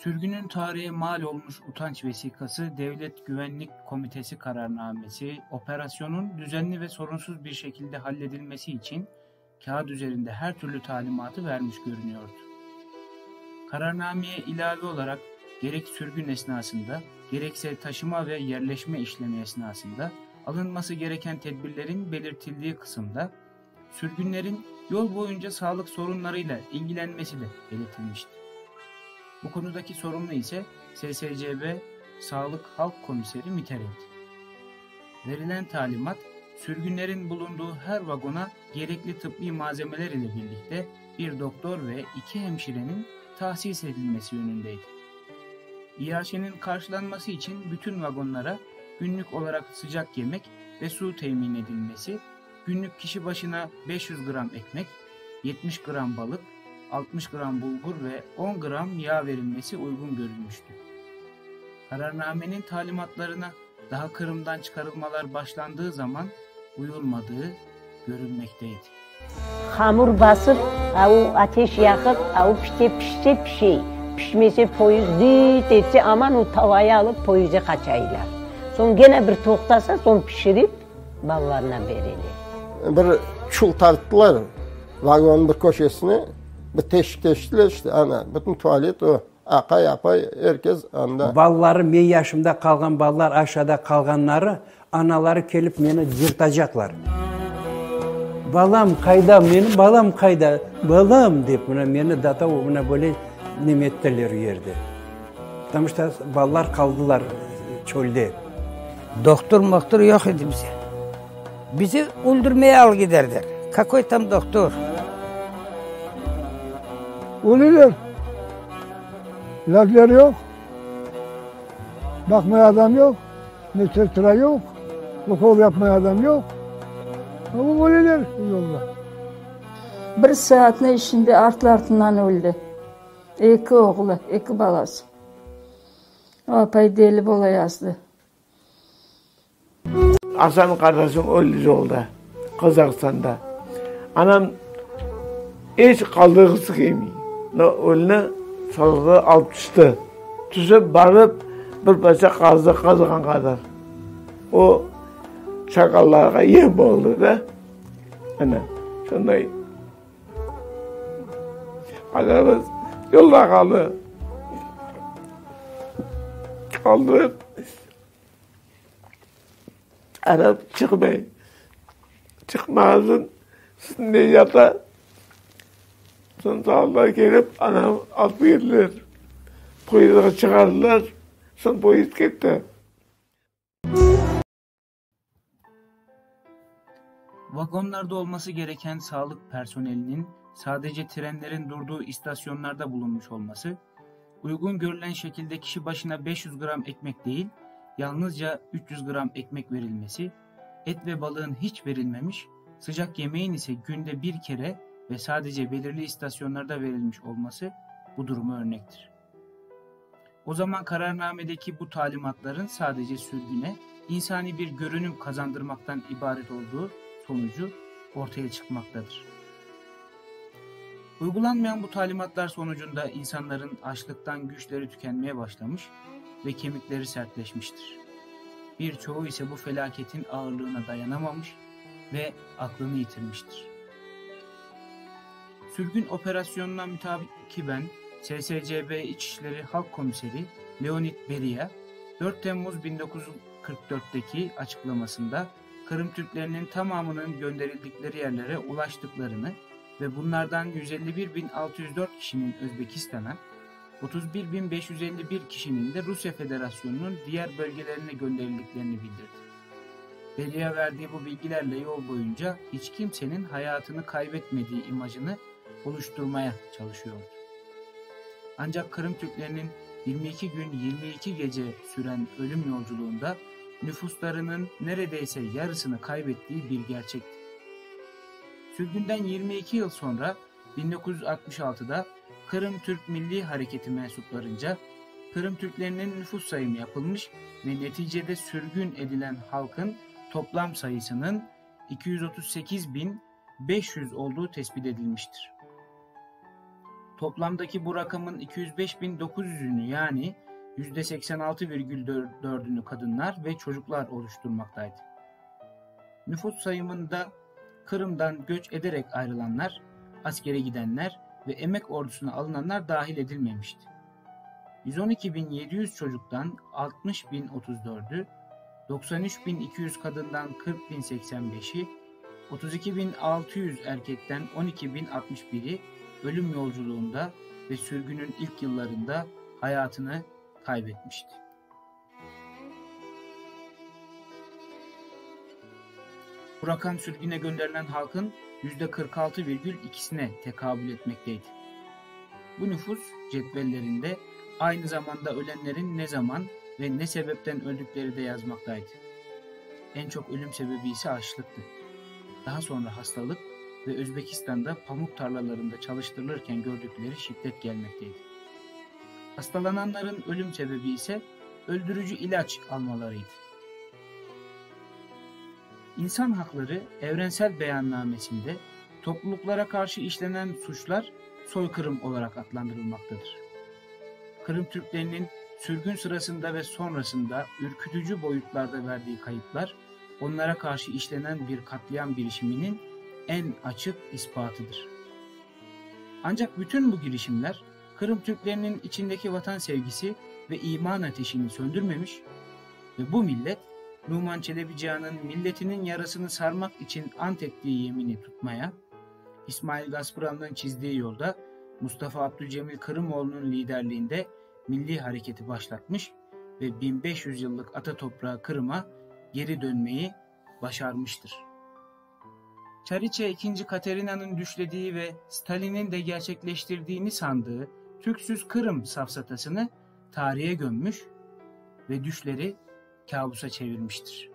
Sürgünün tarihe mal olmuş utanç vesikası, Devlet Güvenlik Komitesi kararnamesi, operasyonun düzenli ve sorunsuz bir şekilde halledilmesi için kağıt üzerinde her türlü talimatı vermiş görünüyordu. Kararnameye ilave olarak gerek sürgün esnasında, gerekse taşıma ve yerleşme işlemi esnasında alınması gereken tedbirlerin belirtildiği kısımda sürgünlerin yol boyunca sağlık sorunlarıyla ilgilenmesi de belirtilmişti. Bu konudaki sorumlu ise SSCB Sağlık Halk Komiseri Mitterrand. Verilen talimat, sürgünlerin bulunduğu her vagona gerekli tıbbi malzemeler ile birlikte bir doktor ve 2 hemşirenin tahsis edilmesi yönündeydi. İHŞ'nin karşılanması için bütün vagonlara günlük olarak sıcak yemek ve su temin edilmesi, günlük kişi başına 500 gram ekmek, 70 gram balık, 60 gram bulgur ve 10 gram yağ verilmesi uygun görülmüştü. Kararnamenin talimatlarına daha Kırım'dan çıkarılmalar başlandığı zaman uyulmadığı görülmekteydi. Hamur basıp, ateş yakıp, pişse, pişmese poyuz düt etse aman o tavayı alıp poyuza kaçaylar. Son gene bir toktasa son pişirip ballarına verilir. Bir çul tarttılar vagonun bir köşesine. Bir teşkil işte ana bütün tuvalet o akay herkes anda. Balları ben yaşımda kalgan ballar aşağıda kalganları anaları gelip beni yırtacaklar. Balam kayda benim balam kayda balam deyip beni data buna böyle nimetteler yerde. Tam işte ballar kaldılar çölde. Doktor yok idi bize. Bizi öldürmeye al giderler. Kakoy tam doktor. Oluyor. İlaçları yok. Bakmaya adam yok. Sıra yok. Okul yapmaya adam yok. Ama oluyor yolda. Bir saatin içinde artlarından öldü. 2 oğlu, 2 balası. Apay deli bola yazdı. Hasan kardeşim öldü yolda. Kazakistan'da. Anam hiç kaldığı sıkıyım. Önüne salgı alıp düştü. Düşüp barıp bir parça kazıkan kadar. O çakallara yem oldu da. Ana, şunday. Adamız yolda kaldı. Kaldırıp Arap çıkmazın üstünde yata. Sonra Allah gelip anam alıp geldiler. Poyuz'a çıkardılar. Sonra poyuz gitti. Vagonlarda olması gereken sağlık personelinin sadece trenlerin durduğu istasyonlarda bulunmuş olması, uygun görülen şekilde kişi başına 500 gram ekmek değil, yalnızca 300 gram ekmek verilmesi, et ve balığın hiç verilmemiş, sıcak yemeğin ise günde bir kere ve sadece belirli istasyonlarda verilmiş olması bu duruma örnektir. O zaman kararnamedeki bu talimatların sadece sürgüne, insani bir görünüm kazandırmaktan ibaret olduğu sonucu ortaya çıkmaktadır. Uygulanmayan bu talimatlar sonucunda insanların açlıktan güçleri tükenmeye başlamış ve kemikleri sertleşmiştir. Birçoğu ise bu felaketin ağırlığına dayanamamış ve aklını yitirmiştir. Sürgün operasyonuna mütakiben SSCB İçişleri Halk Komiseri Leonid Beria, 4 Temmuz 1944'teki açıklamasında Kırım Türklerinin tamamının gönderildikleri yerlere ulaştıklarını ve bunlardan 151.604 kişinin Özbekistan'a, 31.551 kişinin de Rusya Federasyonu'nun diğer bölgelerine gönderildiklerini bildirdi. Beria verdiği bu bilgilerle yol boyunca hiç kimsenin hayatını kaybetmediği imajını oluşturmaya çalışıyordu. Ancak Kırım Türklerinin 22 gün 22 gece süren ölüm yolculuğunda nüfuslarının neredeyse yarısını kaybettiği bir gerçekti. Sürgünden 22 yıl sonra 1966'da Kırım Türk Milli Hareketi mensuplarınca Kırım Türklerinin nüfus sayımı yapılmış ve neticede sürgün edilen halkın toplam sayısının 238.500 olduğu tespit edilmiştir. Toplamdaki bu rakamın 205.900'ünü yani %86,4'ünü kadınlar ve çocuklar oluşturmaktaydı. Nüfus sayımında Kırım'dan göç ederek ayrılanlar, askere gidenler ve emek ordusuna alınanlar dahil edilmemişti. 112.700 çocuktan 60.034'ü, 93.200 kadından 40.085'i, 32.600 erkekten 12.061'i ölüm yolculuğunda ve sürgünün ilk yıllarında hayatını kaybetmişti. Bu rakam sürgüne gönderilen halkın %46,2'sine tekabül etmekteydi. Bu nüfus cetvellerinde aynı zamanda ölenlerin ne zaman ve ne sebepten öldükleri de yazmaktaydı. En çok ölüm sebebi ise açlıktı. Daha sonra hastalık ve Özbekistan'da pamuk tarlalarında çalıştırılırken gördükleri şiddet gelmekteydi. Hastalananların ölüm sebebi ise öldürücü ilaç almalarıydı. İnsan Hakları Evrensel Beyannamesi'nde topluluklara karşı işlenen suçlar soykırım olarak adlandırılmaktadır. Kırım Türklerinin sürgün sırasında ve sonrasında ürkütücü boyutlarda verdiği kayıplar, onlara karşı işlenen bir katliam girişiminin en açık ispatıdır. Ancak bütün bu girişimler Kırım Türklerinin içindeki vatan sevgisi ve iman ateşini söndürmemiş ve bu millet Numan Çelebi Cihan'ın milletinin yarasını sarmak için ant ettiği yemini tutmaya, İsmail Gaspıran'ın çizdiği yolda Mustafa Abdülcemil Kırımoğlu'nun liderliğinde milli hareketi başlatmış ve 1500 yıllık ata toprağı Kırım'a geri dönmeyi başarmıştır. Çariçe II. Katerina'nın düşlediği ve Stalin'in de gerçekleştirdiğini sandığı Türksüz Kırım safsatasını tarihe gömmüş ve düşleri kabusa çevirmiştir.